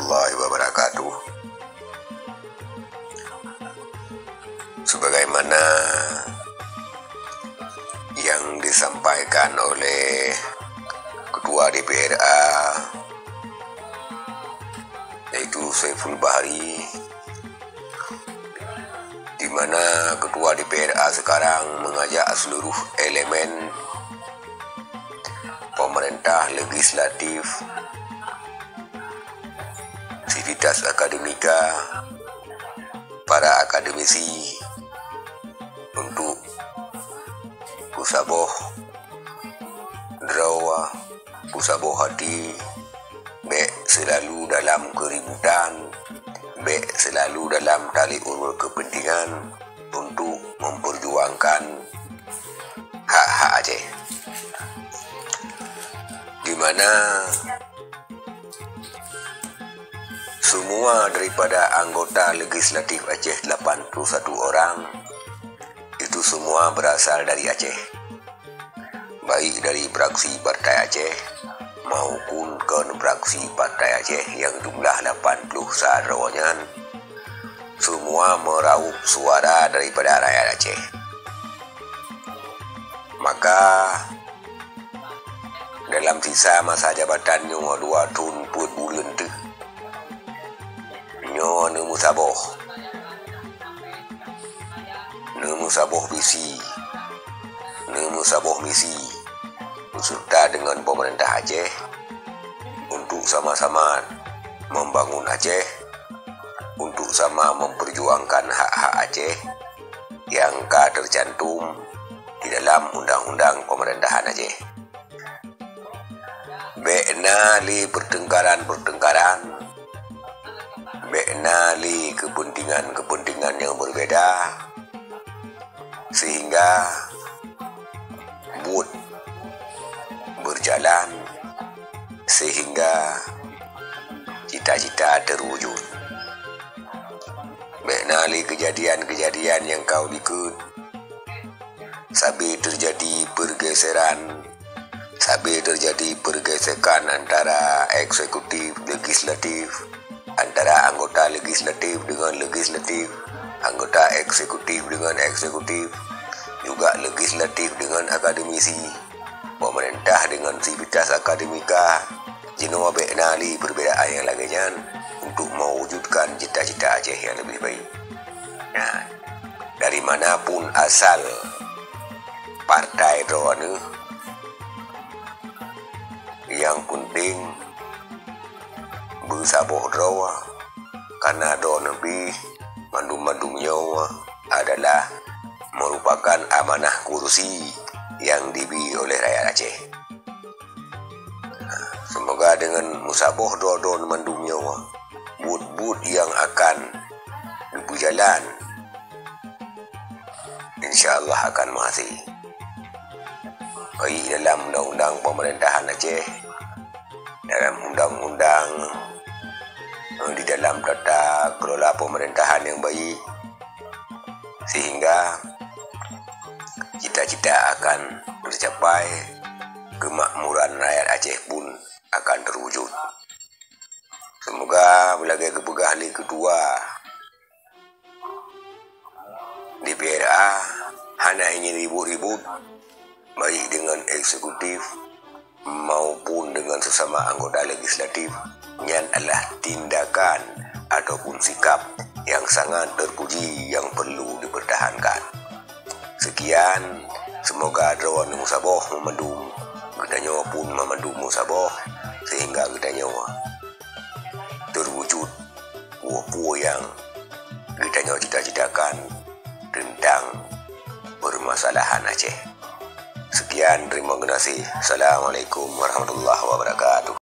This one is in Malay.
warahmatullahi wabarakatuh. Sebagaimana yang disampaikan oleh Ketua DPRA yaitu Saiful Bahri, di mana Ketua DPRA sekarang mengajak seluruh elemen pemerintah, legislatif, sivitas akademika, para akademisi untuk kusaboh drawa, kusaboh hati, selalu dalam keributan, selalu dalam tali ulur kepentingan untuk memperjuangkan hak-hak Aceh, di mana semua daripada anggota legislatif Aceh 81 orang itu semua berasal dari Aceh, baik dari fraksi Partai Aceh maupun konfraksi Partai Aceh yang jumlah 80 sahaja, semua meraup suara daripada rakyat Aceh. Maka dalam sisa masa jabatannya 2 tahun 4 bulan tu nyo musaboh visi, musaboh misi beserta dengan pemerintah Aceh untuk sama-sama membangun Aceh, untuk sama memperjuangkan hak-hak Aceh yang tercantum di dalam undang-undang pemerintahan Aceh. Beknali pertengkaran, beknali kepentingan yang berbeda, sehingga berjalan sehingga cita-cita terwujud. Beknali kejadian-kejadian yang kau ikut, sampai terjadi pergesekan antara eksekutif legislatif, antara anggota legislatif dengan legislatif, anggota eksekutif dengan eksekutif, juga legislatif dengan akademisi, pemerintah dengan sivitas akademika, jenua beknali perbedaan yang lainnya untuk mewujudkan cita-cita Aceh yang lebih baik. Nah, dari manapun asal partai drone, yang penting bersaboh drawa, karena drone lebih mandum nyawa adalah merupakan amanah kursi yang diberi oleh rakyat Aceh. Semoga dengan musaboh dodon mandum nyawa, bud yang akan berjalan insyaallah akan menghasil. Baik dalam undang-undang pemerintahan Aceh, dalam undang-undang di dalam tata kelola pemerintahan yang baik, sehingga cita-cita akan tercapai, kemakmuran rakyat Aceh pun akan terwujud. Semoga belagai kepegahli kedua DPRA hanya ingin ribut-ribut baik dengan eksekutif maupun dengan sesama anggota legislatif, yang adalah tindakan ataupun sikap yang sangat terpuji yang perlu dipertahankan. Sekian, semoga drawan musaboh memandung, kita pun memandung musaboh sehingga kita terwujud buah-buah yang kita cita-citakan tentang permasalahan Aceh. Sekian, terima kasih. Assalamualaikum warahmatullahi wabarakatuh.